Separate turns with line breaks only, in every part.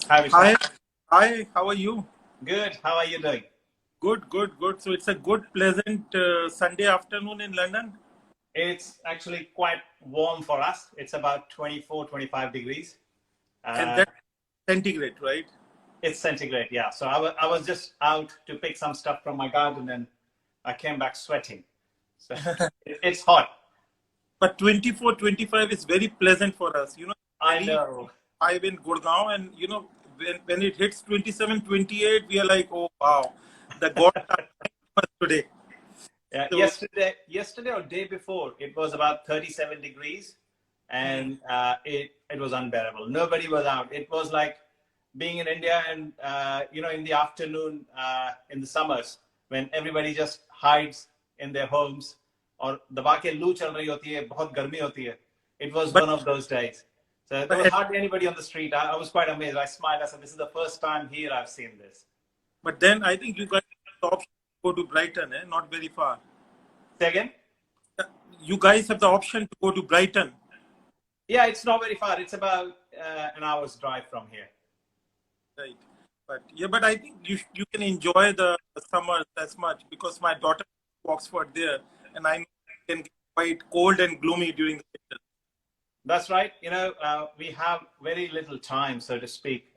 Hi, Vishal.
Hi, hi, how are you?
Good. How are you doing?
Good, good, good. So it's a good, pleasant Sunday afternoon in London,
It's actually quite warm for us. It's about 24, 25 degrees.
and
Uh,
that's centigrade, right?
it's centigrade, yeah. So I was just out to pick some stuff from my garden and I came back sweating. So it's hot.
But 24, 25 is very pleasant for us.
I
Delhi,
know.
I in Gurgaon, and when it hits 27, 28, we are like, oh wow, the gods are with us today.
Yeah,
So,
yesterday or day before, it was about 37 degrees, and it was unbearable. Nobody was out. It was like being in India, and in the afternoon in the summers when everybody just hides in their homes, or दबा के लू चल रही होती है, बहुत गर्मी होती है. It was
but,
one of those days. So there was
but,
hardly anybody on the street. I was quite amazed. I smiled. I said, "This is the first time here I've seen this."
but then I think you guys have the option to go to Brighton, not very far.
Say again.
You guys have the option to go to Brighton.
Yeah, it's not very far. It's about an hour's drive from here.
Right. But yeah, but I think you can enjoy the summers as much because my daughter Oxford there, and I know it can get quite cold and gloomy during the winter.
That's right. We have very little time, so to speak.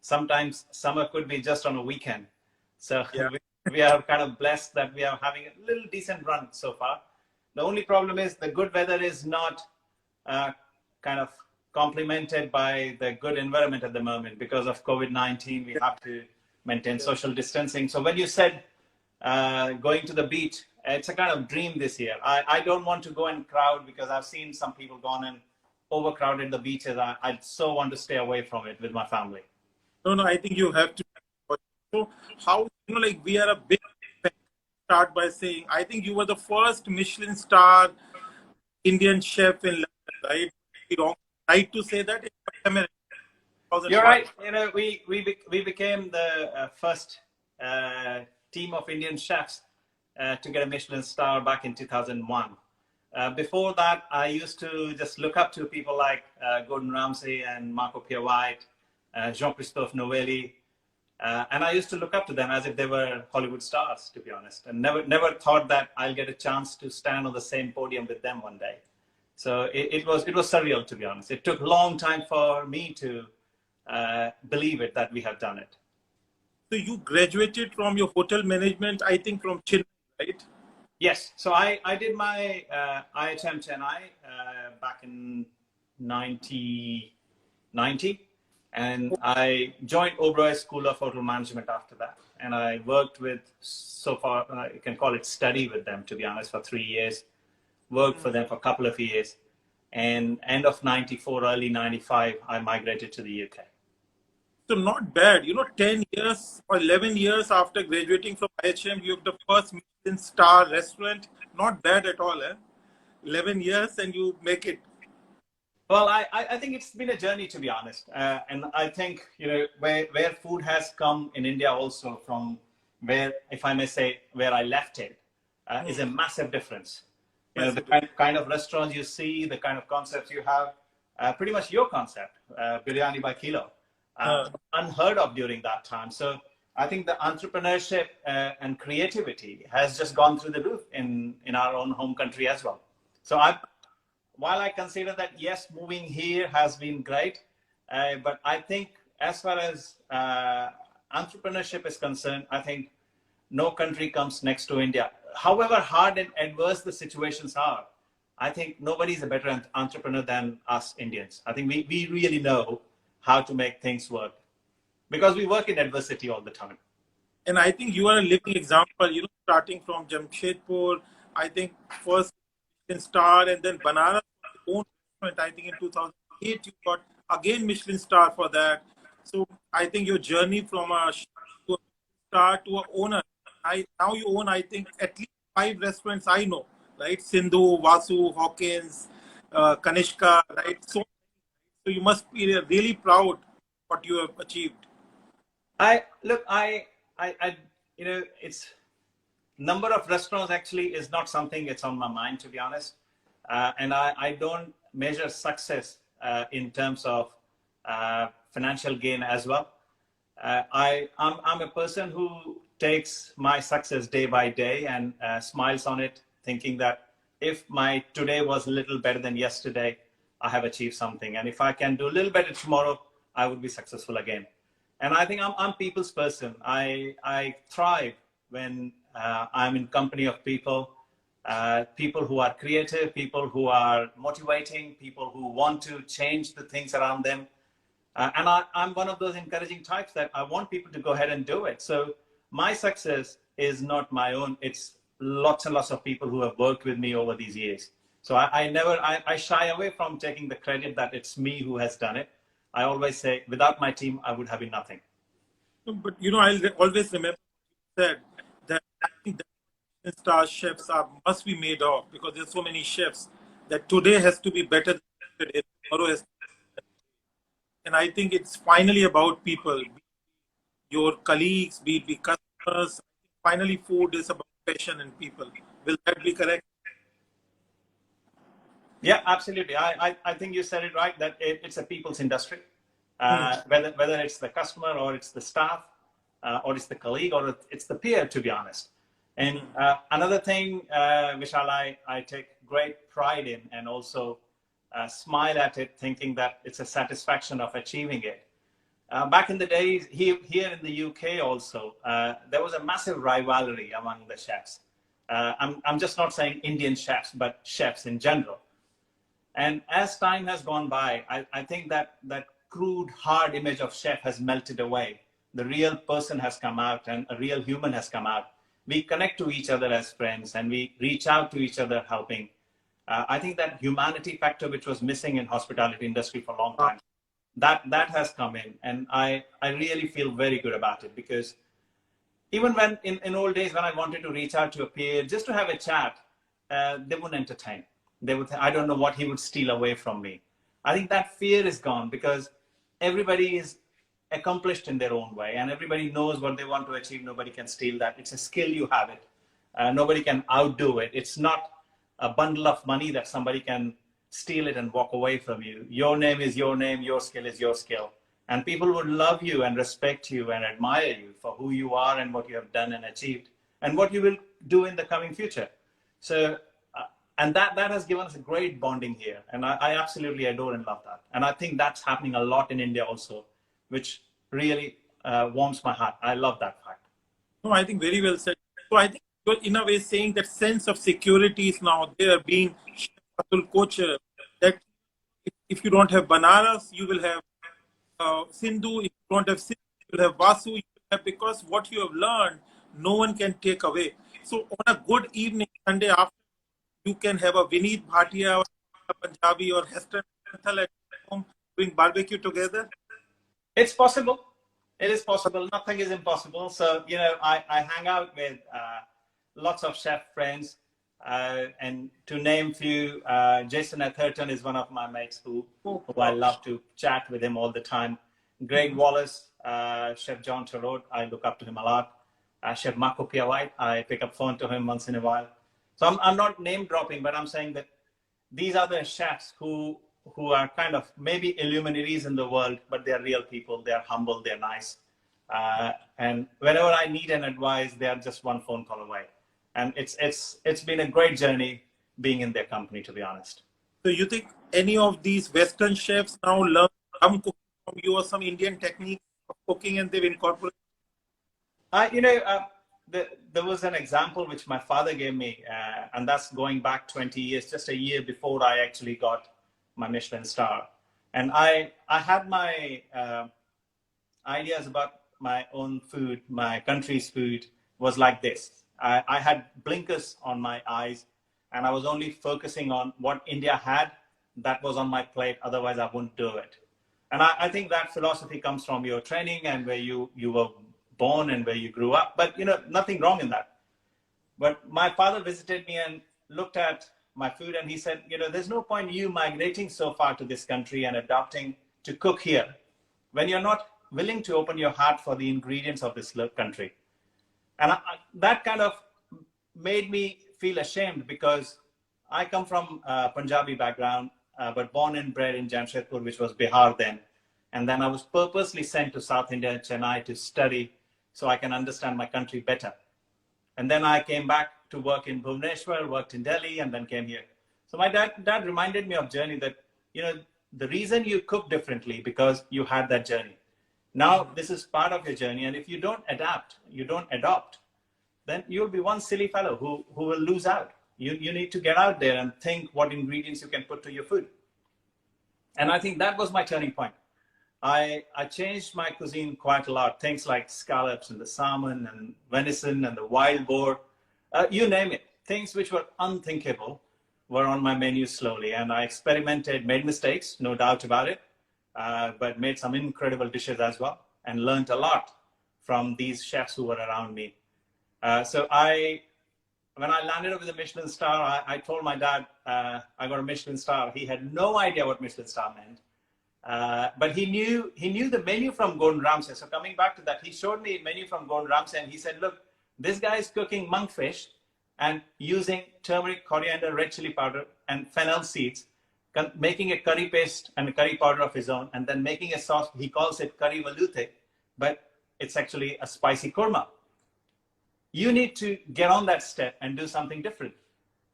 Sometimes summer could be just on a weekend. So
Yeah.
we are kind of blessed that we are having a little decent run so far. The only problem is the good weather is not uh, kind of complemented by the good environment at the moment because of COVID-19. We have to maintain social distancing. So when you said going to the beach, it's a kind of dream this year. I don't want to go and crowd because I've seen some people gone and overcrowded the beaches. I so want to stay away from it with my family.
No, no, I think you have to. So how like we are a big fan. Start by saying I think you were the first Michelin star Indian chef in London, right? Wrong, right to say that in
You're
2001.
right. We became the first team of Indian chefs to get a Michelin star back in 2001. Before that, I used to just look up to people like Gordon Ramsay and Marco Pierre White, Jean-Christophe Novelli, and I used to look up to them as if they were Hollywood stars, to be honest, and never thought that I'll get a chance to stand on the same podium with them one day. So it was surreal, to be honest. It took a long time for me to believe it that we have done it.
So you graduated from your hotel management, I think from Chennai, right?
Yes, so I did my IHM Chennai back in 1990, and I joined Oberoi School of Hotel Management after that. And I worked with, so far, you can call it study with them, to be honest, for 3 years. Worked for them for a couple of years. And end of 94, early 95, I migrated to the UK.
So not bad. 10 years or 11 years after graduating from IHM, you have the first Michelin star restaurant. Not bad at all, eh? 11 years and you make it.
Well, I think it's been a journey, to be honest. And I think, where food has come in India also from where, if I may say, where I left it, is a massive difference. The
Massive.
kind of restaurants you see, the kind of concepts you have, pretty much your concept, Biryani by kilo,
Uh,
unheard of during that time. So I think the entrepreneurship and creativity has just gone through the roof in our own home country as well. So while I consider that, yes, moving here has been great, but I think as far as entrepreneurship is concerned, I think no country comes next to India. However hard and adverse the situations are, I think nobody is a better entrepreneur than us Indians. I think we really know how to make things work because we work in adversity all the time.
and I think you are a living example, starting from Jamshedpur, I think first Michelin star and then Banaras, own restaurant, I think in 2008, you got again Michelin star for that. So I think your journey from a chef to a star to a owner, now you own, I think, at least 5 restaurants I know, right? Sindhu, Vasu, Hawkins, Kanishka, right? So you must be really proud what you have achieved.
I look, I it's number of restaurants actually is not something it's on my mind, to be honest. And I don't measure success in terms of financial gain as well. I'm a person who takes my success day by day and smiles on it, thinking that if my today was a little better than yesterday, I have achieved something. And if I can do a little better tomorrow, I would be successful again. And I think I'm people's person. I thrive when I'm in company of people, people who are creative, people who are motivating, people who want to change the things around them. And I'm one of those encouraging types that I want people to go ahead and do it. So my success is not my own. It's lots and lots of people who have worked with me over these years. So I shy away from taking the credit that it's me who has done it. I always say, without my team, I would have been nothing.
But I'll always remember you said that I think that star chefs must be made of, because there's so many chefs that today has to be better than yesterday, tomorrow has to be better. And I think it's finally about people, be your colleagues, be customers. Finally, food is about passion and people. Will that be correct?
Yeah, absolutely. I think you said it right, that it's a people's industry. Whether it's the customer or it's the staff or it's the colleague or it's the peer, to be honest. And another thing, Vishal, I take great pride in and also smile at it, thinking that it's a satisfaction of achieving it. Back in the days, here in the UK also, there was a massive rivalry among the chefs. I'm just not saying Indian chefs, but chefs in general. And as time has gone by, I think that crude, hard image of chef has melted away. The real person has come out and a real human has come out. We connect to each other as friends and we reach out to each other helping. I think that humanity factor, which was missing in hospitality industry for a long time, that has come in. And I really feel very good about it, because even when in old days, when I wanted to reach out to a peer just to have a chat, they wouldn't entertain. They would think, I don't know what he would steal away from me. I think that fear is gone, because everybody is accomplished in their own way and everybody knows what they want to achieve. Nobody can steal that. It's a skill, you have it. Nobody can outdo it. It's not a bundle of money that somebody can steal it and walk away from you. Your name is your name, your skill is your skill. And people would love you and respect you and admire you for who you are and what you have done and achieved and what you will do in the coming future. So, and that has given us a great bonding here. And I absolutely adore and love that. And I think that's happening a lot in India also, which really warms my heart. I love that fact.
No, I think very well said. So I think you're in a way saying that sense of security is now there, being Atul Kochhar, that if you don't have Banaras, you will have Sindhu. If you don't have Sindhu, you will have Vasu. You will have, because what you have learned, no one can take away. So on a good evening, Sunday afternoon, you can have a Vineet Bhatia or a Punjabi or Heston at home doing barbecue together.
It's possible. It is possible. Nothing is impossible. So, I hang out with lots of chef friends. And to name few, Jason Atherton is one of my mates who I love to chat with him all the time. Greg Wallace, Chef John Tarot, I look up to him a lot. Chef Marco Piawait, I pick up phone to him once in a while. So I'm not name dropping, but I'm saying that these are the chefs who are kind of maybe illuminaries in the world, but they're real people. They're humble. They're nice. And whenever I need an advice, they are just one phone call away. And it's been a great journey being in their company, to be honest.
So you think any of these Western chefs now learn some cooking from you or some Indian techniques of cooking and they've incorporated?
There was an example which my father gave me, and that's going back 20 years, just a year before I actually got my Michelin Star. And I had my ideas about my own food, my country's food was like this. I had blinkers on my eyes and I was only focusing on what India had that was on my plate. Otherwise, I wouldn't do it. And I think that philosophy comes from your training and where you were born and where you grew up. But, nothing wrong in that. But my father visited me and looked at my food and he said, there's no point you migrating so far to this country and adopting to cook here when you're not willing to open your heart for the ingredients of this country. And that kind of made me feel ashamed, because I come from a Punjabi background, but born and bred in Jamshedpur, which was Bihar then. And then I was purposely sent to South India and Chennai to study so I can understand my country better. And then I came back to work in Bhubaneswar, worked in Delhi, and then came here. So my dad reminded me of journey that, the reason you cook differently because you had that journey. Now, this is part of your journey. And if you don't adapt, you don't adopt, then you'll be one silly fellow who will lose out. You need to get out there and think what ingredients you can put to your food. And I think that was my turning point. I changed my cuisine quite a lot. Things like scallops and the salmon and venison and the wild boar, you name it. Things which were unthinkable were on my menu slowly. And I experimented, made mistakes, no doubt about it, but made some incredible dishes as well and learned a lot from these chefs who were around me. So when I landed with a Michelin star, I told my dad I got a Michelin star. He had no idea what Michelin star meant. But he knew the menu from Gordon Ramsay. So coming back to that, he showed me a menu from Gordon Ramsay and he said, look, this guy is cooking monkfish and using turmeric, coriander, red chili powder, and fennel seeds, making a curry paste and a curry powder of his own, and then making a sauce. He calls it curry valute, but it's actually a spicy korma. You need to get on that step and do something different.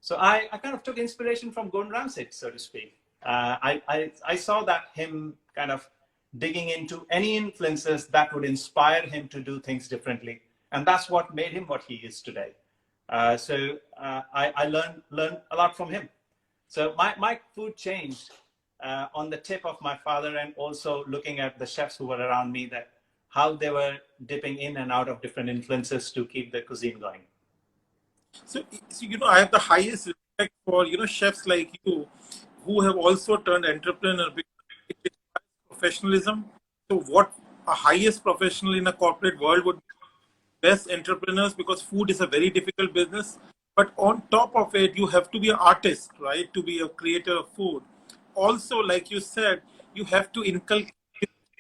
So I kind of took inspiration from Gordon Ramsay, so to speak. I saw that him kind of digging into any influences that would inspire him to do things differently. And that's what made him what he is today. So I learned a lot from him. So my food changed on the tip of my father and also looking at the chefs who were around me, that how they were dipping in and out of different influences to keep the cuisine going.
So I have the highest respect for, chefs like you who have also turned entrepreneur, because it requires professionalism. So what a highest professional in a corporate world would be best entrepreneurs, because food is a very difficult business. But on top of it, you have to be an artist, right? To be a creator of food. Also, like you said, you have to inculcate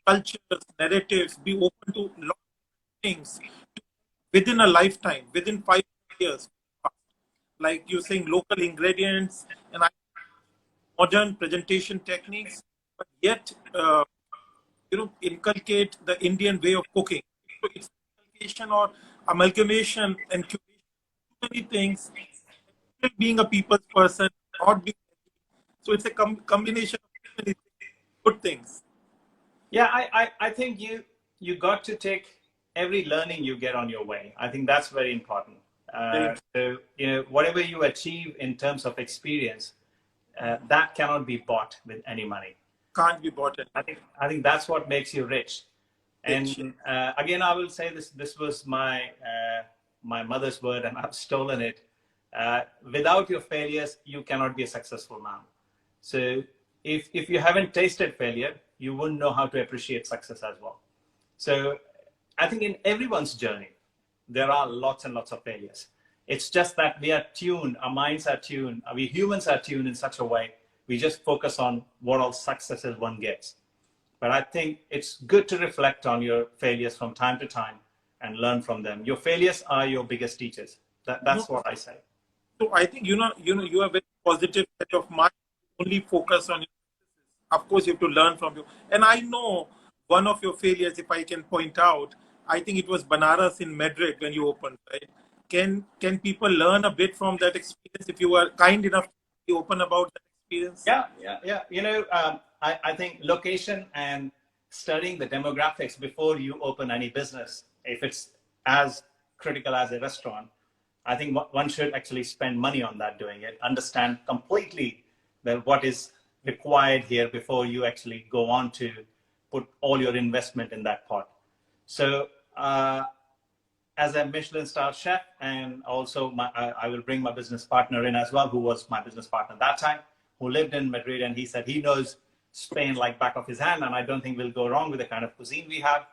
cultures, narratives, be open to a lot of things within a lifetime, within 5 years. Like you're saying, local ingredients and modern presentation techniques, but yet, inculcate the Indian way of cooking. So it's inculcation or amalgamation and curation of too many things, still being a people's person, not being. So it's a combination of too many things, good things.
Yeah, I think you got to take every learning you get on your way. I think that's very important. So whatever you achieve in terms of experience, that cannot be bought with any money.
Can't be bought.
I think that's what makes you rich. And again, I will say this was my mother's word, and I've stolen it. Without your failures, you cannot be a successful man. So if you haven't tasted failure, you wouldn't know how to appreciate success as well. So I think in everyone's journey, there are lots and lots of failures. It's just that we are tuned, our minds are tuned, we humans are tuned in such a way, we just focus on what all successes one gets. But I think it's good to reflect on your failures from time to time and learn from them. Your failures are your biggest teachers. That's what I say.
So I think, you are very positive set of mind, only focus on your successes. Of course, you have to learn from you. And I know one of your failures, if I can point out, I think it was Banaras in Madrid when you opened, right? Can people learn a bit from that experience if you were kind enough to be open about that experience?
Yeah. I think location and studying the demographics before you open any business, if it's as critical as a restaurant, I think one should actually spend money on that doing it, understand completely that what is required here before you actually go on to put all your investment in that pot. So as a Michelin star chef, and also I will bring my business partner in as well, who was my business partner that time, who lived in Madrid, and he said he knows Spain like back of his hand, and I don't think we'll go wrong with the kind of cuisine we have.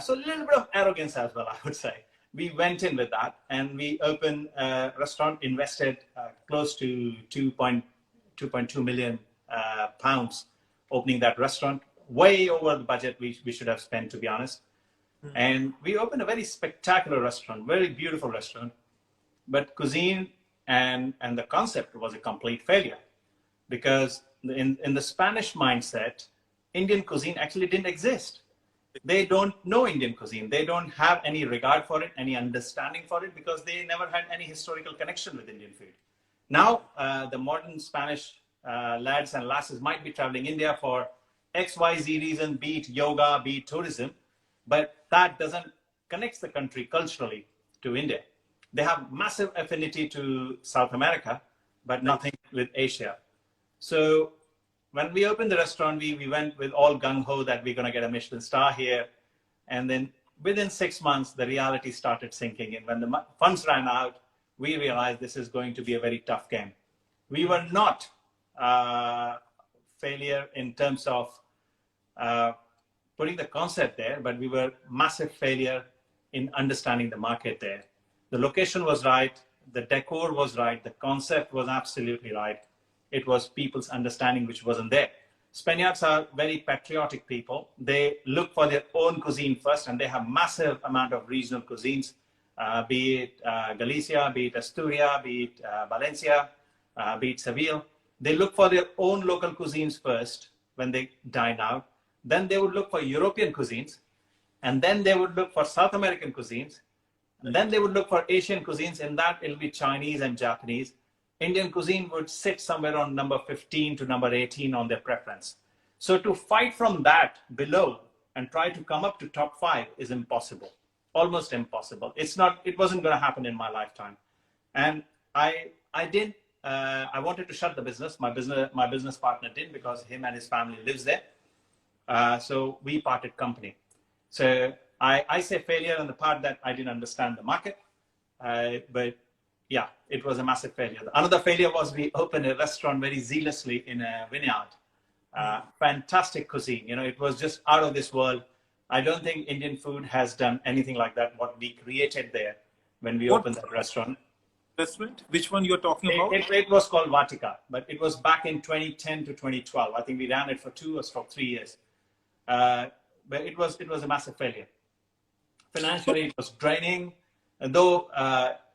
So a little bit of arrogance as well, I would say. We went in with that, and we opened a restaurant, invested close to 2.2 million pounds opening that restaurant, way over the budget we should have spent, to be honest. And we opened a very spectacular restaurant, very beautiful restaurant, but cuisine and the concept was a complete failure, because in the Spanish mindset, Indian cuisine actually didn't exist. They don't know Indian cuisine. They don't have any regard for it, any understanding for it, because they never had any historical connection with Indian food. Now, the modern Spanish lads and lasses might be traveling India for XYZ reason, be it yoga, be it tourism, but that doesn't connect the country culturally to India. They have massive affinity to South America, but nothing with Asia. So when we opened the restaurant, we went with all gung-ho that we're going to get a Michelin star here. And then within 6 months, the reality started sinking in. When the funds ran out, we realized this is going to be a very tough game. We were not failure in terms of putting the concept there, but we were massive failure in understanding the market there. The location was right, the decor was right, the concept was absolutely right. It was people's understanding which wasn't there. Spaniards are very patriotic people. They look for their own cuisine first, and they have massive amount of regional cuisines, be it Galicia, be it Asturias, be it Valencia, be it Seville. They look for their own local cuisines first when they dine out. Then they would look for European cuisines, and then they would look for South American cuisines, and then they would look for Asian cuisines. In that, it'll be Chinese and Japanese. Indian cuisine would sit somewhere on number 15 to number 18 on their preference. So to fight from that below and try to come up to top 5 is impossible, almost impossible. It wasn't going to happen in my lifetime. And I wanted to shut the business. My business partner didn't, because him and his family lives there. So we parted company. So I say failure in the part that I didn't understand the market, but yeah, it was a massive failure. Another failure was we opened a restaurant very zealously in a vineyard. Fantastic cuisine. You know, it was just out of this world. I don't think Indian food has done anything like that, what we created there when we opened that restaurant.
Restaurant? Which one you're talking about?
It was called Vatika, but it was back in 2010 to 2012. I think we ran it for 2 or 3 years. But it was a massive failure. Financially, it was draining. And though,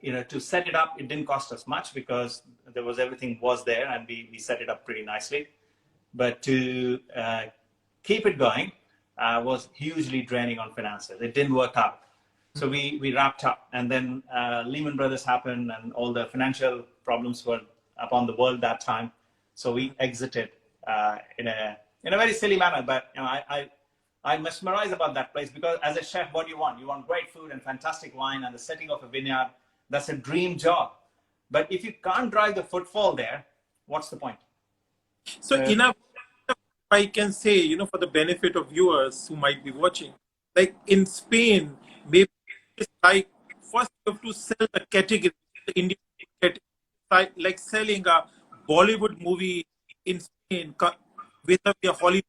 to set it up, it didn't cost us much, because everything was there, and we set it up pretty nicely. But to keep it going was hugely draining on finances. It didn't work out. So we wrapped up, and then Lehman Brothers happened, and all the financial problems were upon the world that time. So we exited in a very silly manner. But I'm mesmerized about that place, because as a chef, what do you want? You want great food and fantastic wine and the setting of a vineyard. That's a dream job. But if you can't drive the footfall there, what's the point?
So I can say, for the benefit of viewers who might be watching, like in Spain, maybe it's like first you have to sell the category, the Indian category, like selling a Bollywood movie in Spain with a Hollywood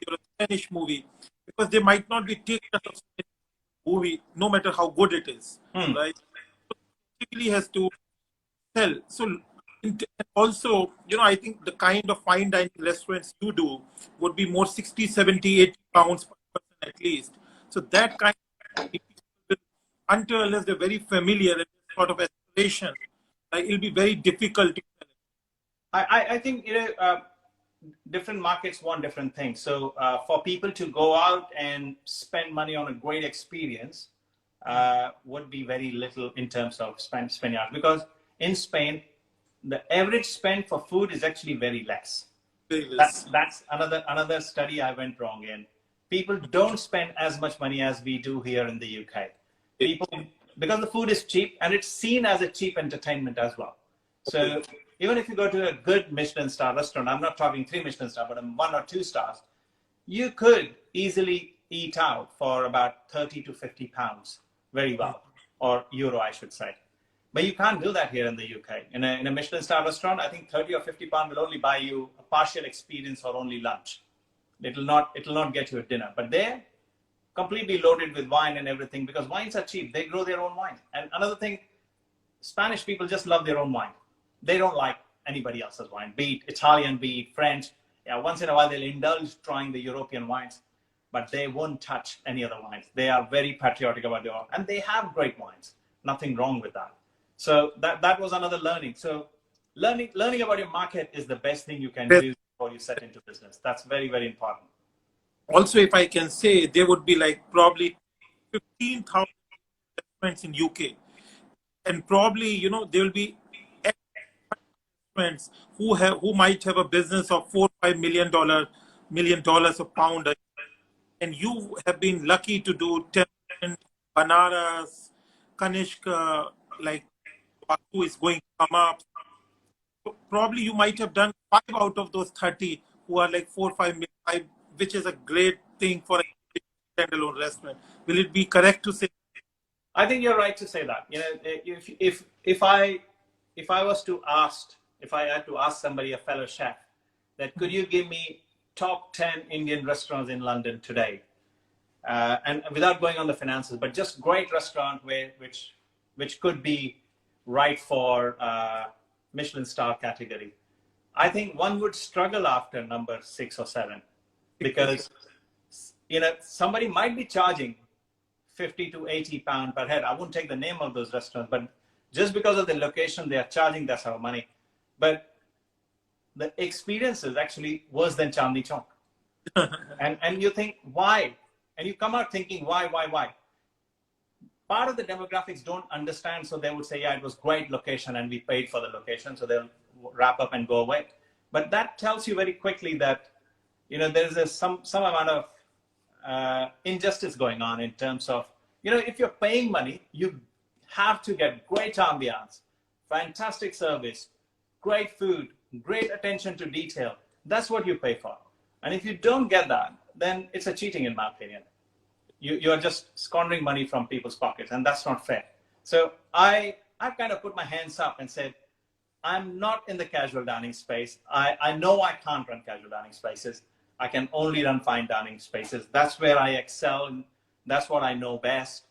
or a Spanish movie, because they might not be taken as a movie, no matter how good it is, right? So it really has to sell. So also, I think the kind of fine dining restaurants you do would be more 60, 70, 80 pounds per person at least. So that kind of, until unless they're very familiar and sort of aspiration, it'll be very difficult to sell it.
I think, different markets want different things. So for people to go out and spend money on a great experience would be very little in terms of Spaniard, because in Spain, the average spend for food is actually very less. That's another study I went wrong in. People don't spend as much money as we do here in the UK. Because the food is cheap, and it's seen as a cheap entertainment as well. So even if you go to a good Michelin star restaurant, I'm not talking 3 Michelin star, but 1 or 2 stars, you could easily eat out for about 30 to 50 pounds very well, or euro, I should say. But you can't do that here in the UK. In a Michelin star restaurant, I think 30 or 50 pounds will only buy you a partial experience or only lunch. It'll not get you a dinner. But they're completely loaded with wine and everything, because wines are cheap. They grow their own wine. And another thing, Spanish people just love their own wine. They don't like anybody else's wine, be it Italian, be it French. Yeah, once in a while they'll indulge trying the European wines, but they won't touch any other wines. They are very patriotic about their own, and they have great wines. Nothing wrong with that. So that was another learning. So learning about your market is the best thing you can do before you set into business. That's very, very important.
Also, if I can say, there would be like probably 15,000 restaurants in UK, and probably, you know, there will be restaurants who might have a business of $4 or $5 million of pound, and you have been lucky to do 10 Banaras, Kanishka, like Baku is going to come up. So probably you might have done 5 out of those 30 who are like 4 or 5 million, which is a great thing for a standalone restaurant. Will it be correct to say?
I think you're right to say that. You know, if I was to ask, if I had to ask somebody, a fellow chef, that could you give me top 10 Indian restaurants in London today, and without going on the finances, but just great restaurant which could be right for Michelin Star category, I think one would struggle after number 6 or 7, because you know somebody might be charging 50 to 80 pound per head. I won't take the name of those restaurants, but just because of the location they are charging that sort of money. But the experience is actually worse than Chandni Chowk. and you think, why? And you come out thinking, why? Part of the demographics don't understand, so they would say, yeah, it was great location and we paid for the location, so they'll wrap up and go away. But that tells you very quickly that, you know, there's some amount of injustice going on in terms of, you know, if you're paying money, you have to get great ambiance, fantastic service, great food, great attention to detail. That's what you pay for. And if you don't get that, then it's a cheating, in my opinion. You're just squandering money from people's pockets, and that's not fair. So I kind of put my hands up and said, I'm not in the casual dining space. I know I can't run casual dining spaces. I can only run fine dining spaces. That's where I excel, and that's what I know best,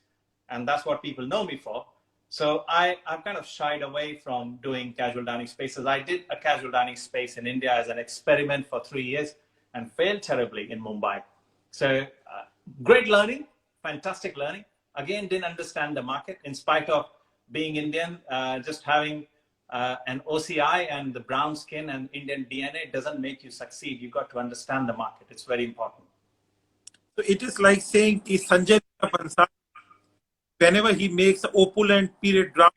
and that's what people know me for. So I've kind of shied away from doing casual dining spaces. I did a casual dining space in India as an experiment for 3 years and failed terribly in Mumbai. So great learning, fantastic learning. Again, didn't understand the market in spite of being Indian, just having an OCI and the brown skin and Indian DNA doesn't make you succeed. You've got to understand the market. It's very important.
So it is like saying कि Sanjay Leela Bhansali, whenever he makes an opulent period drama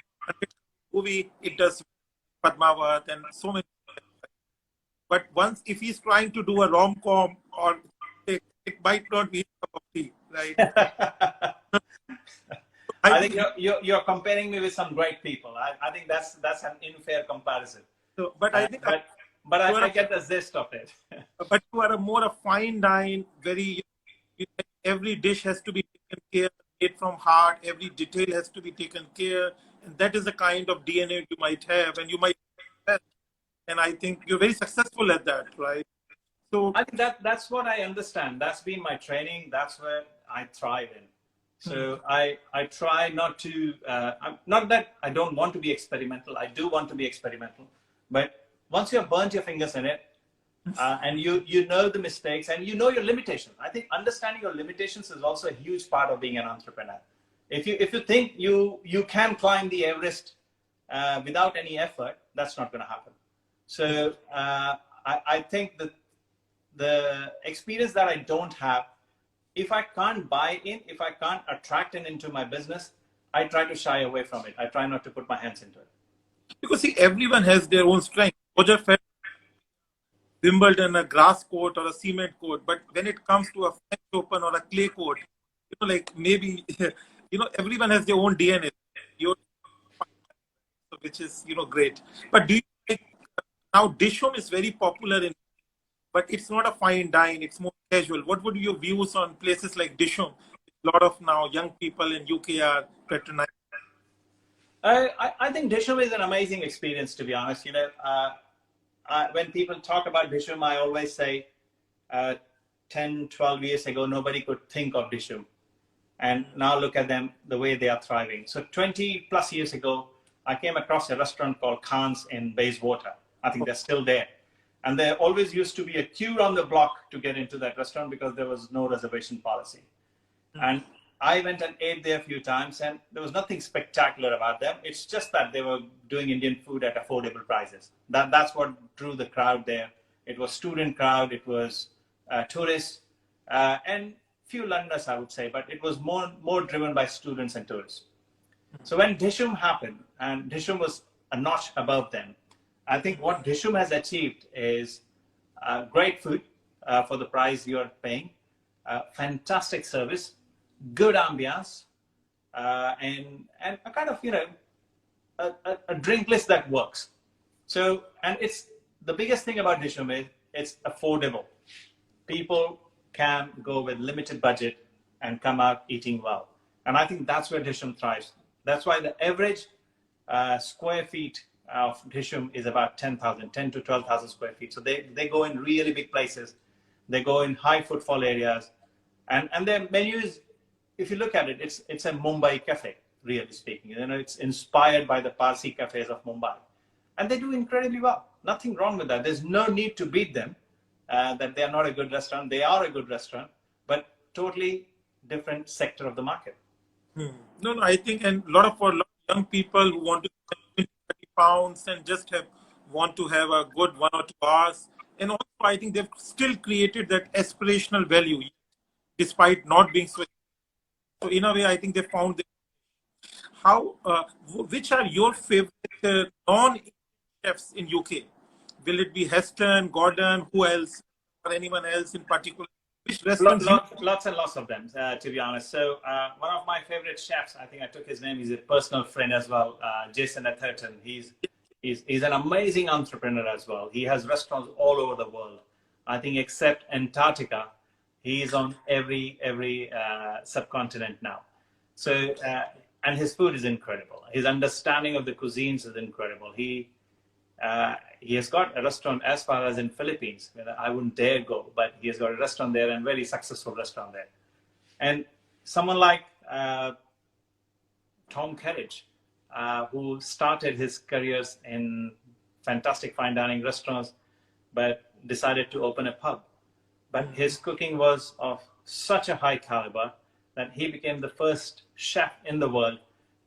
movie, it does Padmavat and so many. But once, if he's trying to do a rom-com, or it might not be a cup of tea, right?
I think you're comparing me with some great people. I think that's an unfair comparison.
So, but I think,
I get the gist of it.
But you are a more a fine dine, very, every dish has to be taken care, made from heart. Every detail has to be taken care, and that is the kind of DNA you might have, and you might have. And I think you're very successful at that, right? So
I think that's what I understand. That's been my training. That's where I thrive in. So I try not to, not that I don't want to be experimental. I do want to be experimental. But once you have burnt your fingers in it, and you know the mistakes and you know your limitations. I think understanding your limitations is also a huge part of being an entrepreneur. If you think you can climb the Everest without any effort, that's not going to happen. So I think that the experience that I don't have, if I can't buy in, if I can't attract it into my business, I try to shy away from it. I try not to put my hands into it.
Because see, everyone has their own strength. Roger Federer, Wimbledon, a grass court or a cement court, but when it comes to a French Open or a clay court, you know, like maybe, you know, everyone has their own DNA, which is, you know, great. But do you think now Dishoom is very popular but it's not a fine dine, it's more casual. What would be your views on places like Dishoom? A lot of now young people in UK are patronizing.
I think Dishoom is an amazing experience, to be honest. You know, when people talk about Dishoom, I always say 10, 12 years ago, nobody could think of Dishoom. And now look at them, the way they are thriving. So 20 plus years ago, I came across a restaurant called Khan's in Bayswater. I think they're still there. And there always used to be a queue on the block to get into that restaurant because there was no reservation policy. And I went and ate there a few times, and there was nothing spectacular about them. It's just that they were doing Indian food at affordable prices. That's what drew the crowd there. It was student crowd, it was tourists, and few Londoners, I would say, but it was more driven by students and tourists. So when Dishoom happened, and Dishoom was a notch above them, I think what Dishoom has achieved is great food for the price you're paying, fantastic service, good ambiance, and a kind of, a drink list that works. So, and it's the biggest thing about Dishoom is it's affordable. People can go with limited budget and come out eating well. And I think that's where Dishoom thrives. That's why the average square feet of Dishoom is about 10 to 12,000 square feet. So they go in really big places. They go in high footfall areas. And their menus, if you look at it, it's a Mumbai cafe, really speaking. It's inspired by the Parsi cafes of Mumbai. And they do incredibly well. Nothing wrong with that. There's no need to beat them, that they are not a good restaurant. They are a good restaurant, but totally different sector of the market.
No, I think, and for a lot of young people who want to spend 30 pounds and just want to have a good 1 or 2 hours. And also, I think they've still created that aspirational value, despite not being so. So in a way, I think they found which are your favorite non-chefs in UK? Will it be Heston, Gordon, who else, or anyone else in particular? Which restaurants?
Lots and lots of them, to be honest. So one of my favorite chefs, I think I took his name. He's a personal friend as well, Jason Atherton. He's an amazing entrepreneur as well. He has restaurants all over the world. I think except Antarctica, he is on every subcontinent now. So and his food is incredible. His understanding of the cuisines is incredible. He has got a restaurant as far as in Philippines, where I wouldn't dare go, but he has got a restaurant there and very successful restaurant there. And someone like Tom Kerridge, who started his careers in fantastic fine dining restaurants, but decided to open a pub. But his cooking was of such a high caliber that he became the first chef in the world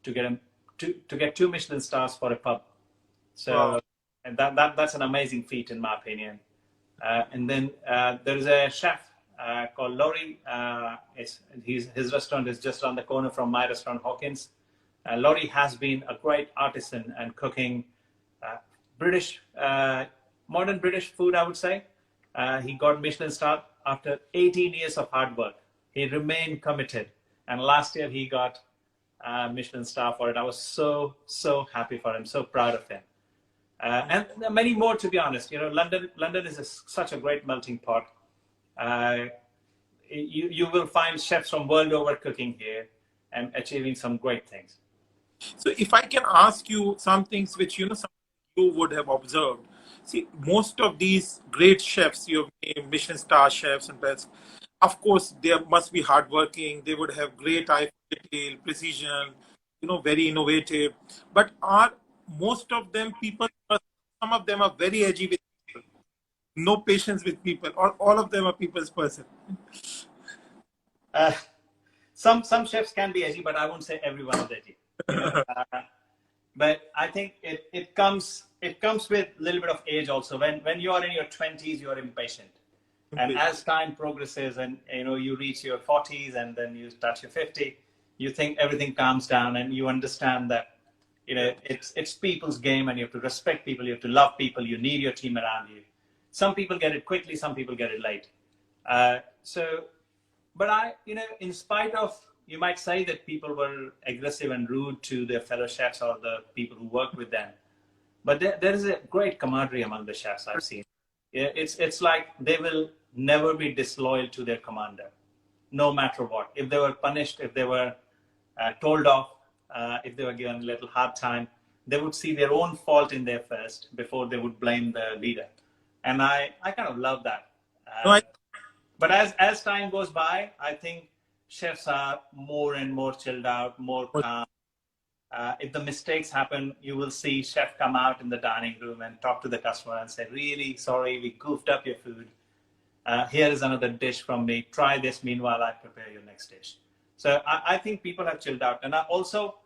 to get 2 Michelin stars for a pub. So. Wow. And that's an amazing feat, in my opinion. And then there's a chef called Laurie. His restaurant is just around the corner from my restaurant, Hawkins. Laurie has been a great artisan and cooking modern British food, I would say. He got Michelin star after 18 years of hard work. He remained committed. And last year he got Michelin star for it. I was so happy for him, so proud of him. And many more, to be honest. London is such a great melting pot. You will find chefs from world over cooking here and achieving some great things.
So if I can ask you some things which you would have observed. See, most of these great chefs, you have named Michelin star chefs and best, of course, they must be hardworking. They would have great eye for detail, precision, very innovative. But are most of them people, some of them are very edgy with people, no patience with people, or all of them are people's person?
Some chefs can be edgy, but I won't say everyone is edgy. But I think it comes with a little bit of age also. When you are in your 20s, you are impatient. And as time progresses and you reach your 40s and then you touch your 50, you think everything calms down and you understand that it's people's game and you have to respect people, you have to love people, you need your team around you. Some people get it quickly, some people get it late. But in spite of, you might say that people were aggressive and rude to their fellow chefs or the people who work with them. But there is a great camaraderie among the chefs I've seen. It's like they will never be disloyal to their commander, no matter what. If they were punished, if they were told off, if they were given a little hard time, they would see their own fault in there first before they would blame the leader. And I kind of love that. But as time goes by, I think chefs are more and more chilled out, more calm. If the mistakes happen, you will see chef come out in the dining room and talk to the customer and say, really sorry, we goofed up your food. Here is another dish from me. Try this meanwhile I prepare your next dish. So I think people have chilled out. And also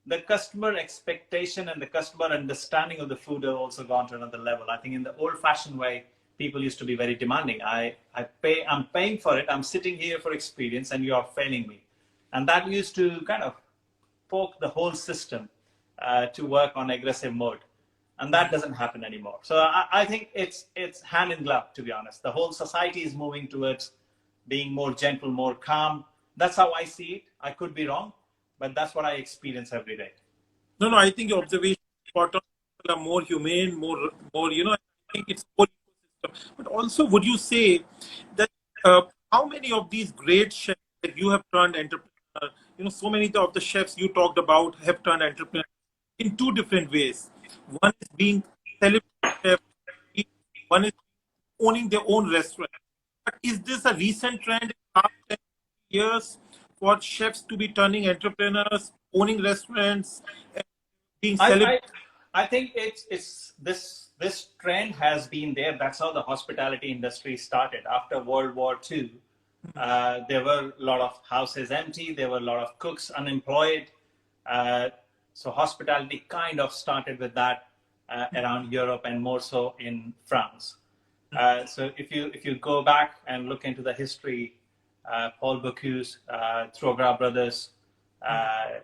the customer expectation and the customer understanding of the food have also gone to another level. I think in the old-fashioned way, people used to be very demanding. I'm paying for it. I'm sitting here for experience, and you are failing me, and that used to kind of poke the whole system to work on aggressive mode, and that doesn't happen anymore. So I think it's hand in glove, to be honest. The whole society is moving towards being more gentle, more calm. That's how I see it. I could be wrong, but that's what I experience every day.
No, I think your observation is spot on. People are more humane, more, I think it's more ecosystem. But also, would you say that how many of these great chefs that you have turned entrepreneur, so many of the chefs you talked about have turned entrepreneur in two different ways. One is being celebrity chef, one is owning their own restaurant. But is this a recent trend in the last 10 years for chefs to be turning entrepreneurs, owning restaurants, and being celebrated?
I think it's this trend has been there. That's how the hospitality industry started after World War II. There were a lot of houses empty. There were a lot of cooks unemployed. So hospitality kind of started with that around Europe, and more so in France. So if you go back and look into the history, Paul Bocuse, Trogra brothers,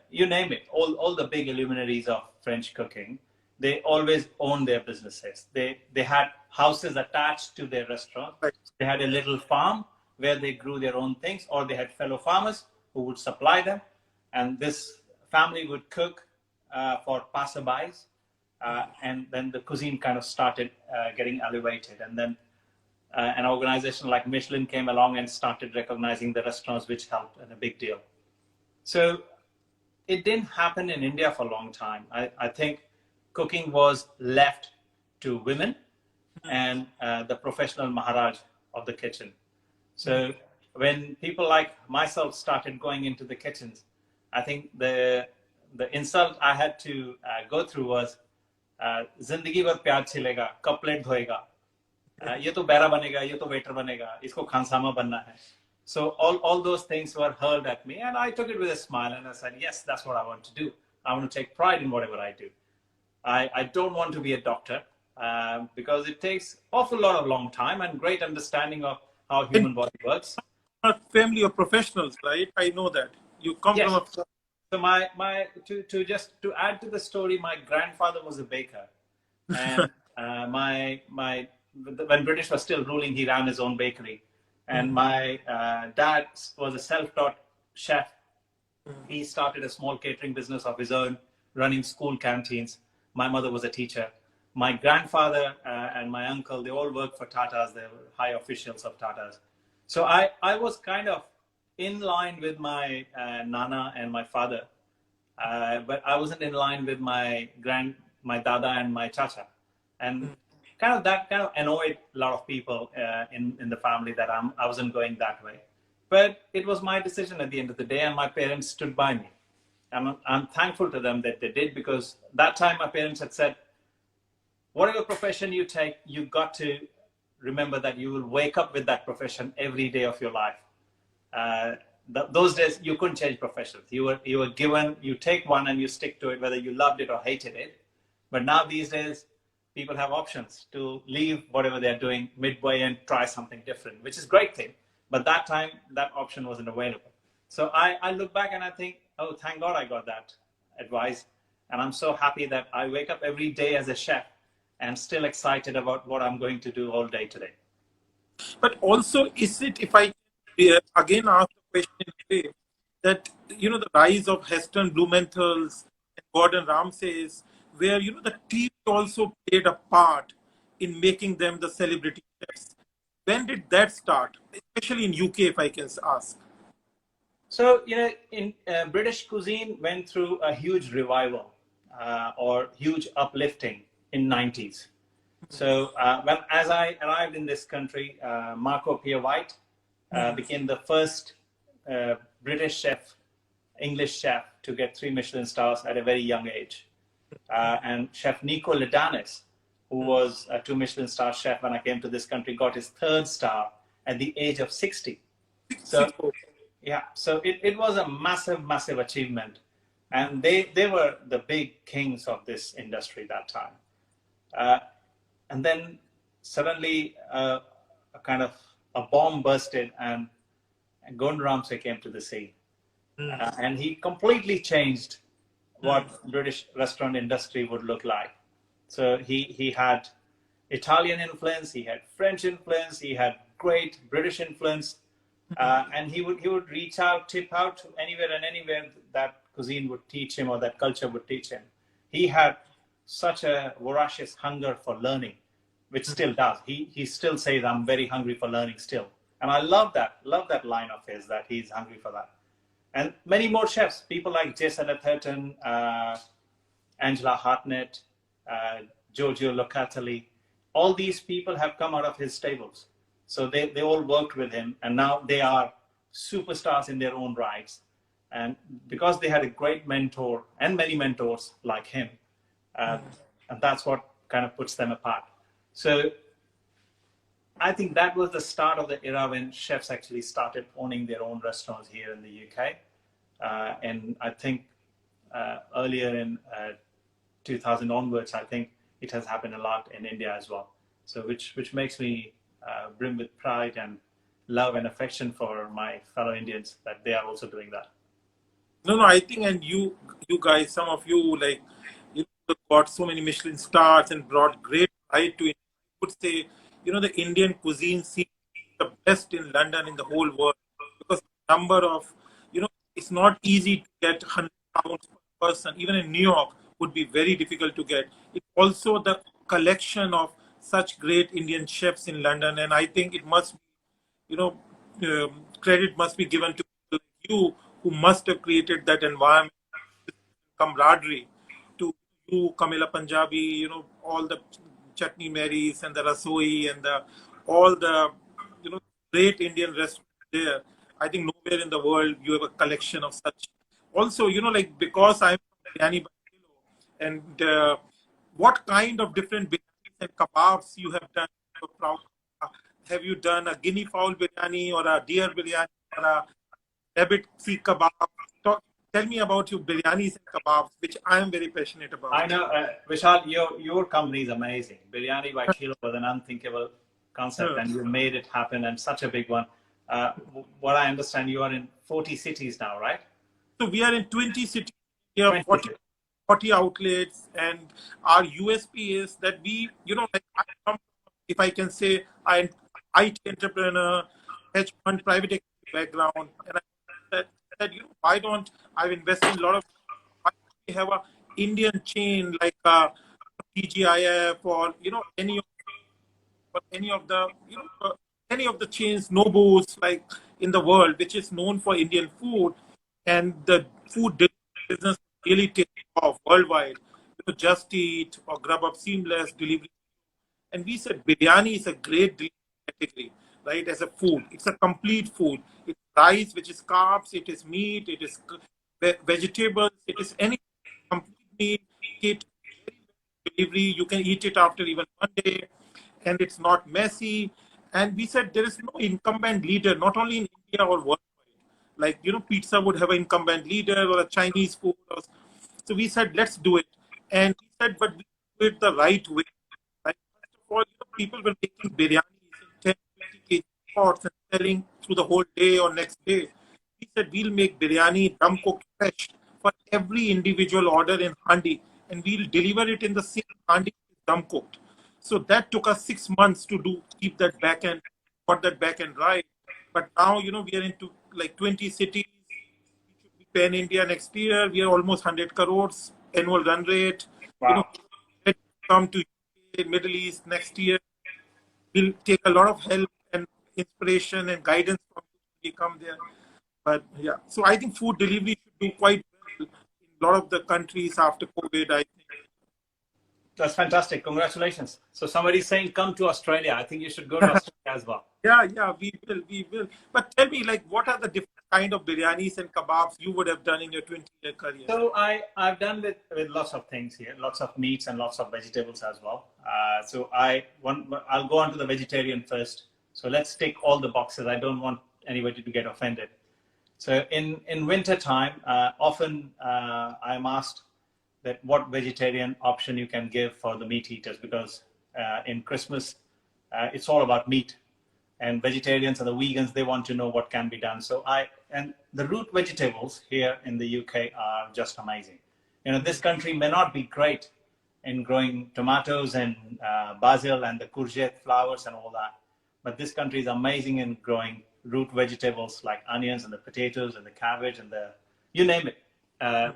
you name it, all the big luminaries of French cooking, they always owned their businesses. They had houses attached to their restaurant. They had a little farm where they grew their own things, or they had fellow farmers who would supply them, and this family would cook for passerbys, and then the cuisine kind of started getting elevated, and then an organization like Michelin came along and started recognizing the restaurants, which helped, and a big deal. So it didn't happen in India for a long time. I think cooking was left to women and the professional Maharaj of the kitchen. So when people like myself started going into the kitchens, I think the insult I had to go through was, "Zindagi bhar pyar chilega, kab plate dhoega. ये तो बैरा बनेगा, ये तो waiter बनेगा, इसको खानसामा बनना है." So all those things were hurled at me, and I took it with a smile, and I said, yes, that's what I want to do. I want to take pride in whatever I do. I don't want to be a doctor because it takes awful lot of long time and great understanding of how human body works.
A family of professionals, right? I know that you come
Yes.
from a.
So to add to the story, my grandfather was a baker, and when British was still ruling, he ran his own bakery. And my dad was a self-taught chef. He started a small catering business of his own, running school canteens. My mother was a teacher. My grandfather and my uncle, they all worked for Tatas. They were high officials of Tatas. So I was kind of in line with my Nana and my father, but I wasn't in line with my Dada and my Chacha. And that kind of annoyed a lot of people in the family that I wasn't going that way. But it was my decision at the end of the day, and my parents stood by me. I'm thankful to them that they did, because that time my parents had said, whatever profession you take, you got to remember that you will wake up with that profession every day of your life. Those days you couldn't change professions. You were given, you take one and you stick to it, whether you loved it or hated it. But now these days, people have options to leave whatever they're doing midway and try something different, which is a great thing. But that time, that option wasn't available. So I look back and I think, oh, thank God I got that advice. And I'm so happy that I wake up every day as a chef and still excited about what I'm going to do all day today.
But also, is it, if I again ask the question in a way, that, the rise of Heston Blumenthal's and Gordon Ramsay's, where, the TV also played a part in making them the celebrity chefs. When did that start, especially in UK, if I can ask?
So, in British cuisine went through a huge revival or huge uplifting in 90s. So as I arrived in this country, Marco Pierre White became the first British chef, English chef, to get 3 Michelin stars at a very young age. And Chef Nico Ledanis, who was a 2 Michelin star chef when I came to this country, got his 3rd star at the age of 60. So, yeah, so it was a massive, massive achievement. And they were the big kings of this industry that time. And then suddenly a kind of a bomb bursted and Gordon Ramsay came to the scene. And he completely changed what British restaurant industry would look like. So he had Italian influence, he had French influence, he had great British influence, and he would reach out, tip out to anywhere and anywhere that cuisine would teach him or that culture would teach him. He had such a voracious hunger for learning, which still does. He still says, "I'm very hungry for learning still," and I love that line of his, that he's hungry for that. And many more chefs, people like Jason Atherton, Angela Hartnett, Giorgio Locatelli, all these people have come out of his stables. So they all worked with him, and now they are superstars in their own rights. And because they had a great mentor and many mentors like him, and that's what kind of puts them apart. So I think that was the start of the era when chefs actually started owning their own restaurants here in the UK. And I think earlier in 2000 onwards, I think it has happened a lot in India as well. So which makes me brim with pride and love and affection for my fellow Indians that they are also doing that.
No, I think, and you guys, some of you, like, you got so many Michelin stars and brought great pride to it. I would say, the Indian cuisine seems the best in London, in the whole world, because the number of, it's not easy to get £100 per person. Even in New York would be very difficult to get. It's also the collection of such great Indian chefs in London, and I think it must, credit must be given to you, who must have created that environment, camaraderie, to you, Kamila Punjabi, all the Chutney Marys and the Rasoi and all the, great Indian restaurants there. I think nowhere in the world you have a collection of such. Also, like, because I'm Biryanibykilo, and what kind of different biryanis and kebabs you have done? Have you done a guinea fowl biryani or a deer biryani or a rabbit seek kebab? Tell me about your biryanis and kebabs, which I am very passionate about.
I know, Vishal, your company is amazing. Biryani by Kilo was an unthinkable concept, and you made it happen, and such a big one. What I understand, you are in 40 cities now, right?
So we are in 20 cities. We have 40 outlets, and our USP is that we, like, I come, if I can say, I'm IT entrepreneur, hedge fund, private equity background, and I said, why don't I've invested in a lot of, why don't we have a Indian chain like TGIF or any of the any of the chains, Nobus, like, in the world, which is known for Indian food, and the food business really takes off worldwide. Just Eat or Grubhub Seamless delivery, and we said biryani is a great delivery category, right? As a food, it's a complete food. It's rice, which is carbs. It is meat. It is vegetables. It is any complete meat. Delivery, you can eat it after even one day, and it's not messy. And we said there is no incumbent leader, not only in India or worldwide. Like, pizza would have an incumbent leader, or a Chinese food. So we said, let's do it. And we said, but we do it the right way. Like, first of all, people were making biryanis in 10, 20 kg pots and selling through the whole day or next day. We said, we'll make biryani dum cooked fresh for every individual order in handi, and we'll deliver it in the same handi dum cooked. So that took us 6 months to keep that back end, got that back end right. But now, we are into like 20 cities. We should be pan India next year. We are almost 100 crores annual run rate.
Wow.
Come to UK, Middle East next year. We'll take a lot of help and inspiration and guidance from you when we come there. But yeah, so I think food delivery should do quite well in a lot of the countries after COVID, I think.
That's fantastic. Congratulations. So somebody's saying, come to Australia. I think you should go to Australia as well.
Yeah, we will. But tell me, like, what are the different kind of biryanis and kebabs you would have done in your 20-year career?
So I've done with lots of things here, lots of meats and lots of vegetables as well. So I'll go on to the vegetarian first. So let's tick all the boxes. I don't want anybody to get offended. So in winter time, often I'm asked that what vegetarian option you can give for the meat eaters, because in Christmas it's all about meat. And vegetarians and the vegans, they want to know what can be done. And the root vegetables here in the UK are just amazing. This country may not be great in growing tomatoes and basil and the courgette flowers and all that, but this country is amazing in growing root vegetables like onions and the potatoes and the cabbage and you name it,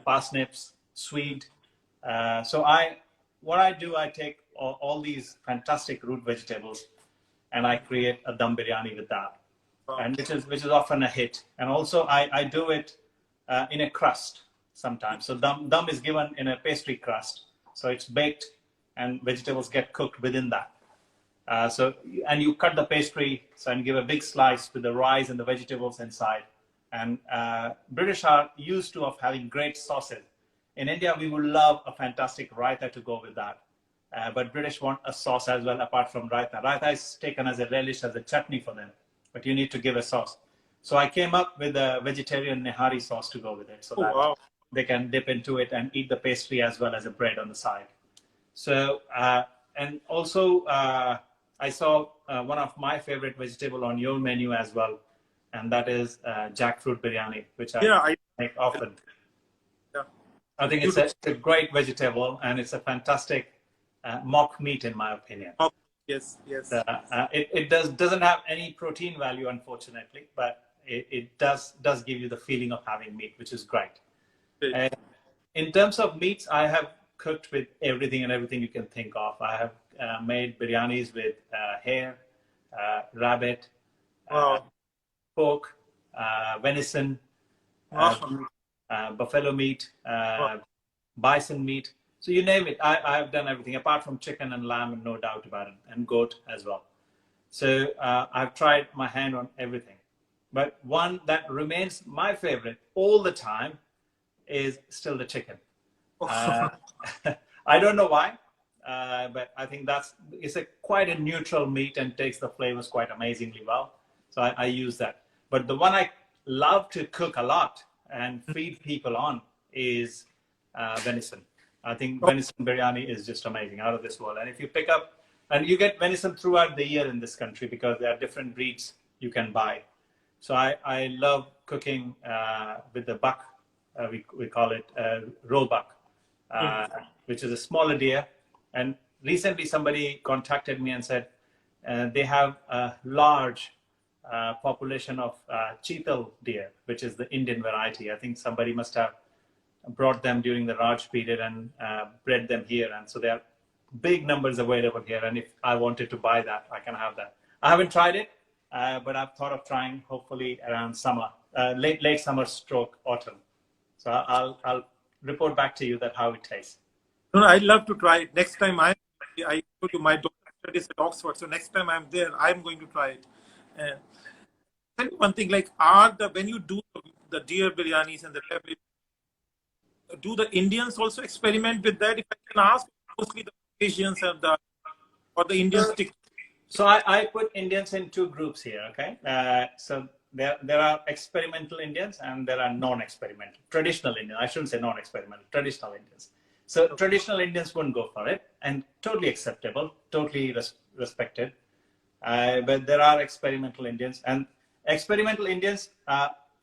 parsnips, swede. What I do, I take all these fantastic root vegetables and I create a dum biryani with that, and which is often a hit. And also I do it in a crust sometimes. So dum is given in a pastry crust, so it's baked and vegetables get cooked within that. And you cut the pastry and give a big slice with the rice and the vegetables inside. And British are used to of having great sauces. In India, we would love a fantastic raita to go with that. But British want a sauce as well, apart from raita. Raita is taken as a relish, as a chutney for them, but you need to give a sauce. So I came up with a vegetarian nihari sauce to go with it, so that they can dip into it and eat the pastry as well as a bread on the side. So, and also I saw one of my favorite vegetable on your menu as well, and that is jackfruit biryani, which I make often.
Yeah.
I think it's a great vegetable, and it's a fantastic mock meat, in my opinion.
Yes.
It doesn't have any protein value, unfortunately, but it does give you the feeling of having meat, which is great. In terms of meats, I have cooked with everything and everything you can think of. I have made biryanis with hare, rabbit, pork, venison, buffalo meat, bison meat. So you name it, I have done everything apart from chicken and lamb, no doubt about it, and goat as well. So I've tried my hand on everything. But one that remains my favorite all the time is still the chicken. I don't know why, but I think it's quite a neutral meat and takes the flavors quite amazingly well. So I use that. But the one I love to cook a lot and feed people on is venison. I think venison biryani is just amazing, out of this world. And if you pick up, and you get venison throughout the year in this country because there are different breeds you can buy. So I love cooking with the buck. We call it roebuck, which is a smaller deer. And recently somebody contacted me and said they have a large population of cheetal deer, which is the Indian variety. I think somebody must have brought them during the Raj period and bred them here. And so there are big numbers available here. And if I wanted to buy that, I can have that. I haven't tried it, but I've thought of trying hopefully around summer, late summer stroke autumn. So I'll report back to you that how it tastes.
No, I'd love to try it. Next time I go to my daughter studies at Oxford. So next time I'm there, I'm going to try it. Tell me one thing, like when you do the deer biryanis and the rabbit, do the Indians also experiment with that? If I can ask, mostly the Asians or the Indians stick.
So I put Indians in two groups here. Okay, so there are experimental Indians and there are non-experimental, traditional Indians. I shouldn't say non-experimental, traditional Indians. So traditional Indians wouldn't go for it, and totally acceptable, totally respected. But there are experimental Indians, and experimental Indians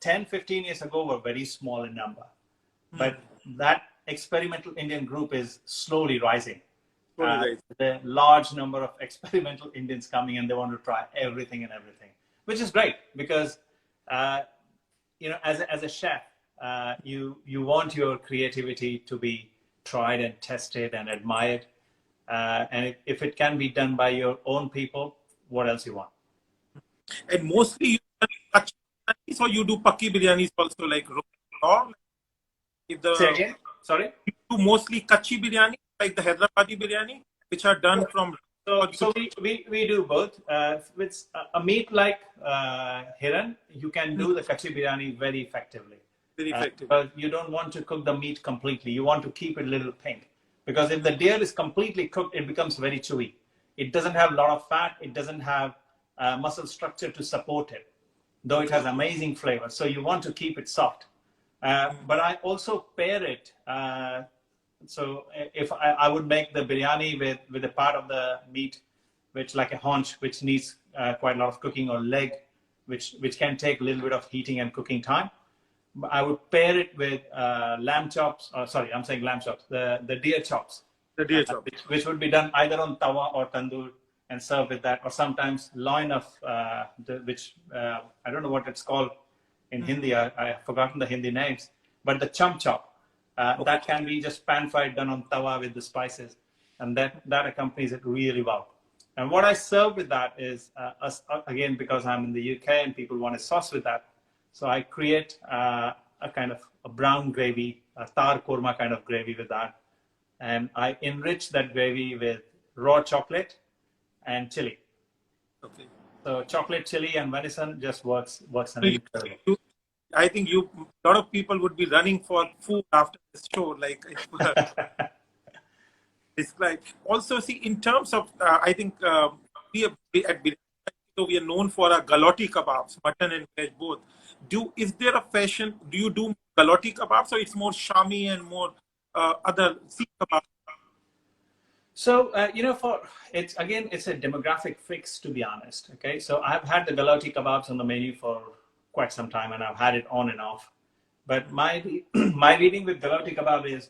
10, 15 years ago were very small in number. But that experimental Indian group is slowly rising. The large number of experimental Indians coming, and they want to try everything and everything, which is great because, as a chef, you want your creativity to be tried and tested and admired. And if it can be done by your own people, what else you want?
And mostly you do kachi biryanis, or you do pakki biryanis also, like raw?
Say again? Sorry?
You do mostly kachi biryani, like the Hyderabadi biryani, which are done from...
So we do both. With a meat like hiran, you can do the kachi biryani very effectively. But you don't want to cook the meat completely. You want to keep it a little pink. Because if the deer is completely cooked, it becomes very chewy. It doesn't have a lot of fat. It doesn't have muscle structure to support it, though it has amazing flavor. So you want to keep it soft. But I also pair it. So if I would make the biryani with a part of the meat which like a haunch, which needs quite a lot of cooking, or leg, which can take a little bit of heating and cooking time. I would pair it with lamb chops. Sorry, I'm saying lamb chops. The deer chops.
The deer chop.
Which would be done either on tawa or tandoor and serve with that, or sometimes loin of which I don't know what it's called in Hindi. I've forgotten the Hindi names, but the chum chop that can be just pan fried, done on tawa with the spices, and that accompanies it really well. And what I serve with that is again, because I'm in the UK and people want a sauce with that, so I create a kind of a brown gravy, a tar korma kind of gravy with that. And I enrich that gravy with raw chocolate and chili.
Okay.
So chocolate, chili, and venison just works
I think a lot of people would be running for food after this show. Like, describe. Also, see, in terms of, I think we at Biryani, we are known for our Galati kebabs, mutton and veg both. Is there a fashion? Do you do Galati kebabs, or it's more Shami and more other Sikh kebabs?
So it's a demographic fix, to be honest. Okay, so I've had the Galati kebabs on the menu for quite some time, and I've had it on and off. But my reading with Galati kebab is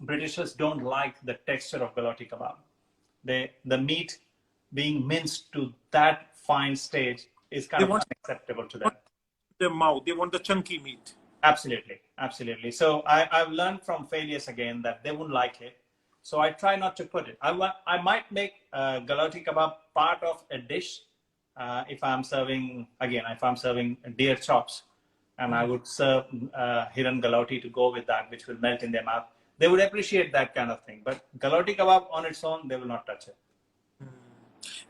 Britishers don't like the texture of Galati kebab. The meat being minced to that fine stage is kind of unacceptable to them.
Their mouth, they want the chunky meat.
Absolutely. So I've learned from failures again that they wouldn't like it. So I try not to put it. I might make Galati kebab part of a dish if I'm serving deer chops, and I would serve Hiran Galati to go with that, which will melt in their mouth. They would appreciate that kind of thing. But Galati kebab on its own, they will not touch it.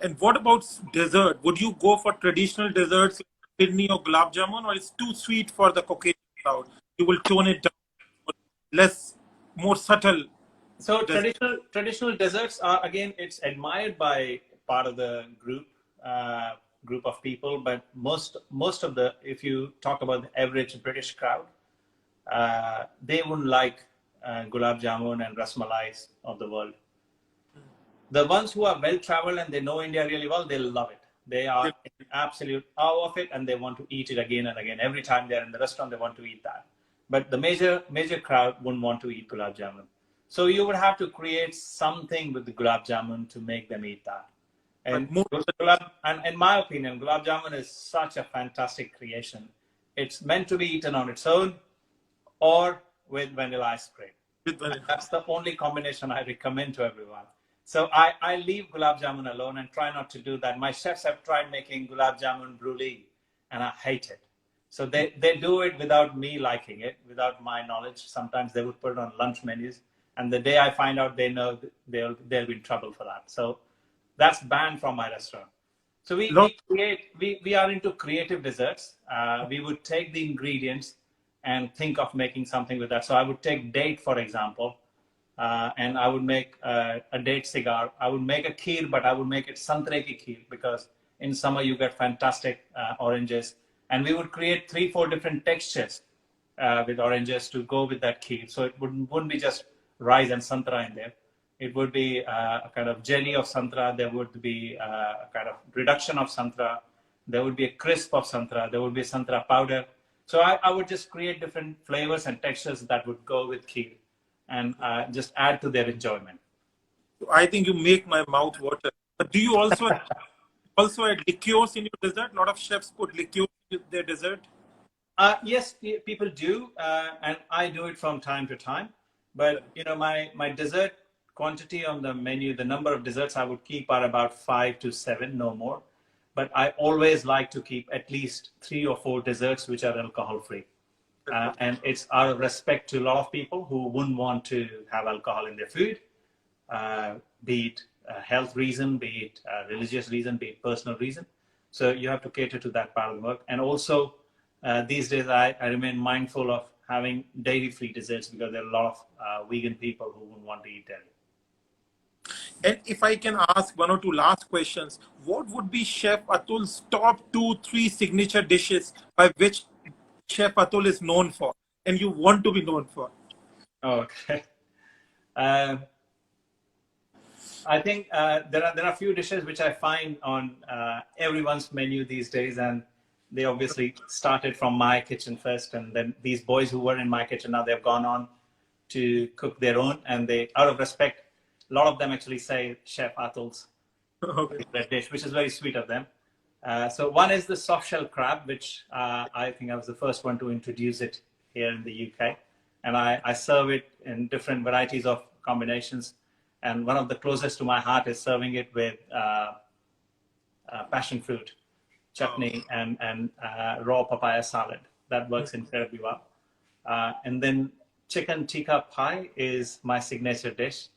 And what about dessert? Would you go for traditional desserts like Birni or Gulab Jamun, or it's too sweet for the Caucasian crowd? You will tone it down, more subtle.
So traditional desserts are, again, it's admired by part of the group of people, but most of the, if you talk about the average British crowd, they wouldn't like Gulab Jamun and Rasmalais of the world. The ones who are well traveled and they know India really well, they'll love it. They are in absolute awe of it, and they want to eat it again and again. Every time they're in the restaurant, they want to eat that. But the major crowd wouldn't want to eat Gulab Jamun. So you would have to create something with the Gulab Jamun to make them eat that. And in my opinion, Gulab Jamun is such a fantastic creation. It's meant to be eaten on its own or with vanilla ice cream. That's the only combination I recommend to everyone. So I leave Gulab Jamun alone and try not to do that. My chefs have tried making Gulab Jamun brulee, and I hate it. So they do it without me liking it, without my knowledge. Sometimes they would put it on lunch menus, and the day I find out, they know they'll be in trouble for that. So that's banned from my restaurant. So we are into creative desserts. We would take the ingredients and think of making something with that. So I would take date, for example, and I would make a date cigar. I would make a kheer, but I would make it santre ki kheer, because in summer you get fantastic oranges. And we would create 3-4 different textures with oranges to go with that kheer. So it wouldn't be just rice and santra in there. It would be a kind of jelly of santra. There would be a kind of reduction of santra. There would be a crisp of santra. There would be santra powder. So I would just create different flavors and textures that would go with kheer, and just add to their enjoyment.
I think you make my mouth water. But do you also add liqueurs in your dessert? A lot of chefs put liqueurs in their dessert.
Yes, people do, and I do it from time to time. But my dessert quantity on the menu, the number of desserts I would keep are about 5 to 7, no more. But I always like to keep at least 3 or 4 desserts which are alcohol-free. And it's out of respect to a lot of people who wouldn't want to have alcohol in their food, be it a health reason, be it a religious reason, be it personal reason. So you have to cater to that part of the work. And also, these days, I remain mindful of having dairy-free desserts, because there are a lot of vegan people who wouldn't want to eat dairy.
And if I can ask 1 or 2 last questions, what would be Chef Atul's top 2-3 signature dishes by which Chef Atul is known for and you want to be known for?
Okay. I think there are a few dishes which I find on everyone's menu these days, and they obviously started from my kitchen first, and then these boys who were in my kitchen, now they've gone on to cook their own, and they, out of respect, a lot of them actually say Chef Atul's
Okay.
favorite dish, which is very sweet of them. So one is the soft shell crab, which I think I was the first one to introduce it here in the UK. And I serve it in different varieties of combinations. And one of the closest to my heart is serving it with passion fruit chutney and raw papaya salad. That works incredibly well. And then chicken tikka pie is my signature dish.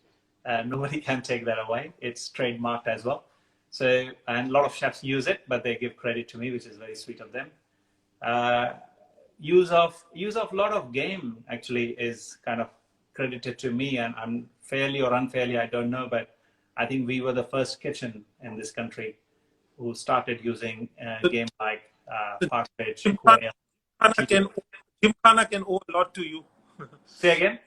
Nobody can take that away. It's trademarked as well. So, and a lot of chefs use it, but they give credit to me, which is very sweet of them. Use of a lot of game actually is kind of credited to me, and I'm fairly or unfairly, I don't know, but I think we were the first kitchen in this country who started using game like partridge, quail.
Gymkhana can owe a lot to you.
Say again?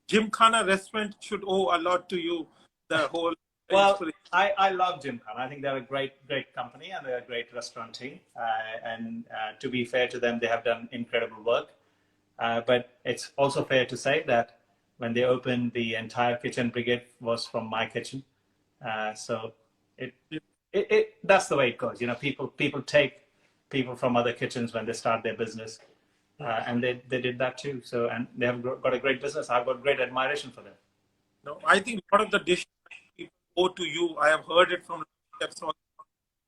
Gymkhana restaurant should owe a lot to you. The whole.
Well, I love Gymkhana. I think they're a great company, and they're a great restaurant team. And to be fair to them, they have done incredible work. But it's also fair to say that when they opened, the entire kitchen brigade was from my kitchen. So that's the way it goes. You know, people take people from other kitchens when they start their business, and they did that too. So, and they have got a great business. I've got great admiration for them.
No, I think a lot of the dishes people owe to you. I have heard it from chefs also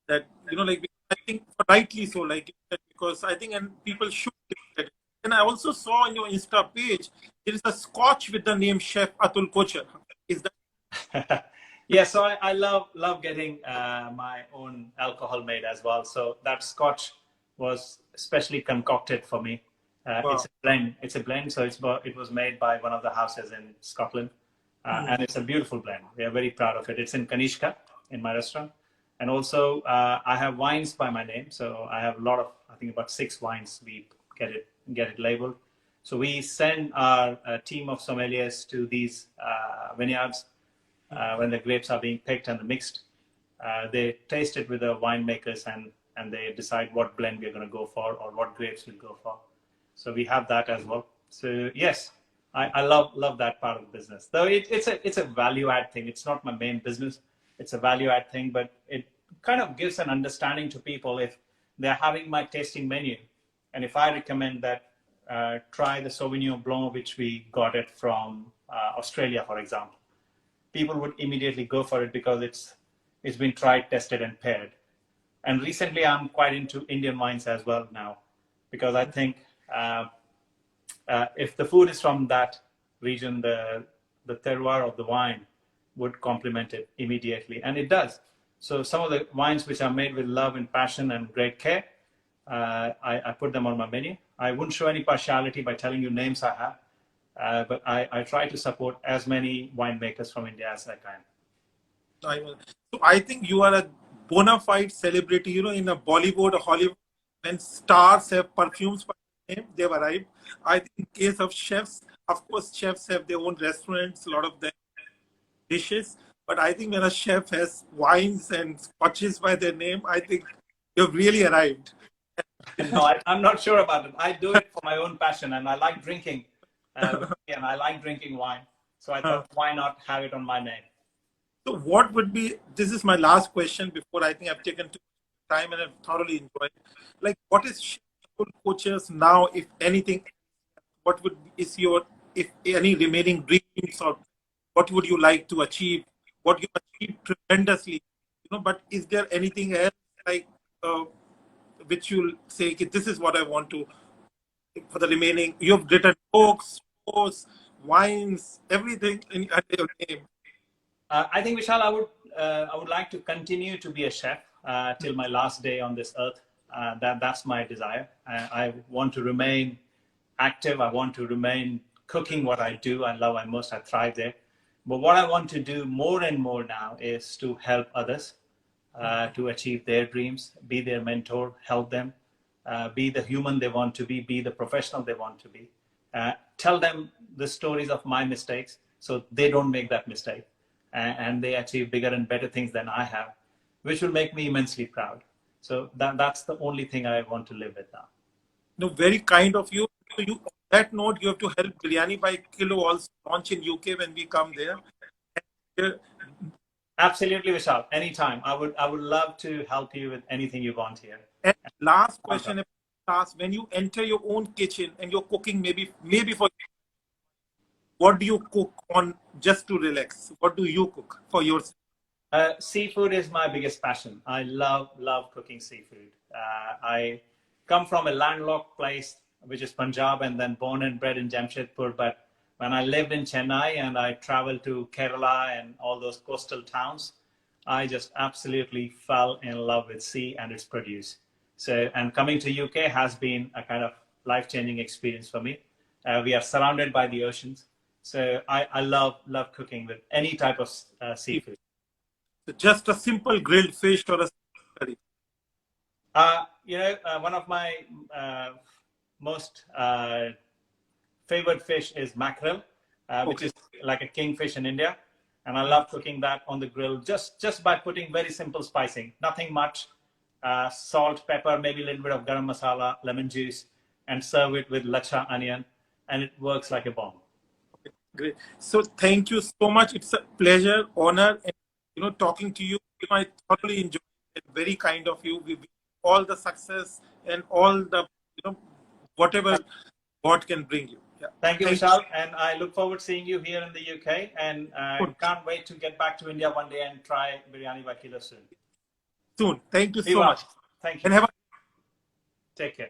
that, you know, like, I think rightly so, like you said, because I think and people should get it. And I also saw on your Insta page there is a scotch with the name Chef Atul Kochhar. Is that?
Yeah, so I love getting my own alcohol made as well. So that scotch was specially concocted for me.
Wow.
It's a blend. So it was made by one of the houses in Scotland, and it's a beautiful blend. We are very proud of it. It's in Kanishka in my restaurant, and also I have wines by my name. So I have a lot of, I think about 6 wines. We get it labeled. So we send our team of sommeliers to these vineyards. When the grapes are being picked and mixed, they taste it with the winemakers and they decide what blend we're going to go for or what grapes we'll go for. So we have that as well. So yes, I love that part of the business. Though it's a value add thing. It's not my main business. It's a value add thing, but it kind of gives an understanding to people if they're having my tasting menu, and if I recommend that try the Sauvignon Blanc, which we got it from Australia, for example. People would immediately go for it because it's been tried, tested, and paired. And recently, I'm quite into Indian wines as well now, because I think if the food is from that region, the terroir of the wine would complement it immediately, and it does. So some of the wines which are made with love and passion and great care, I put them on my menu. I wouldn't show any partiality by telling you names I have. But I try to support as many winemakers from India as I can.
So I think you are a bona fide celebrity, you know, in a Bollywood or Hollywood. When stars have perfumes by name, they've arrived. I think in case of chefs, of course, chefs have their own restaurants, a lot of them dishes. But I think when a chef has wines and scotches by their name, I think you've really arrived.
No, I'm not sure about it. I do it for my own passion, and I like drinking. And I like drinking wine. So I thought, why not have it on my name?
So what would be, this is my last question before I think I've taken too much time and I've thoroughly enjoyed. Like, what is Atul Kochhar's now, if anything, what is your, if any remaining dreams, or what would you like to achieve? What you achieved tremendously, you know, but is there anything else like, which you'll say, this is what I want to, for the remaining, you have written books, wines, everything in your name.
I think, Vishal, I would like to continue to be a chef till my last day on this earth. That's my desire. I want to remain active. I want to remain cooking what I do. I love. I thrive there. But what I want to do more and more now is to help others to achieve their dreams, be their mentor, help them, be the human they want to be the professional they want to be. Tell them the stories of my mistakes so they don't make that mistake. and they achieve bigger and better things than I have, which will make me immensely proud. So that's the only thing I want to live with now.
No, very kind of you. So you, on that note, you have to help Biryani by Kilo also launch in UK when we come there.
Absolutely, Vishal. Anytime. I would love to help you with anything you want here.
And last question, when you enter your own kitchen and you're cooking, maybe for what do you cook on just to relax? What do you cook for yourself?
Seafood is my biggest passion. I love cooking seafood. I come from a landlocked place, which is Punjab, and then born and bred in Jamshedpur. But when I lived in Chennai and I traveled to Kerala and all those coastal towns, I just absolutely fell in love with sea and its produce. So, and coming to UK has been a kind of life-changing experience for me. We are surrounded by the oceans. So I love cooking with any type of seafood.
So just a simple grilled fish or a curry.
One of my most favorite fish is mackerel, which is like a kingfish in India. And I love cooking that on the grill just by putting very simple spicing, nothing much, salt, pepper, maybe a little bit of garam masala, lemon juice, and serve it with lacha onion, and it works like a bomb.
Okay, great. So thank you so much. It's a pleasure, honor, and talking to you. I thoroughly enjoyed it. Very kind of you. We wish all the success and all the whatever God can bring you. Yeah.
Thank you, Vishal. And I look forward to seeing you here in the UK. And can't wait to get back to India one day and try Biryani by Kilo soon.
Soon. Thank you so much.
Thank you.
And have a
Take care.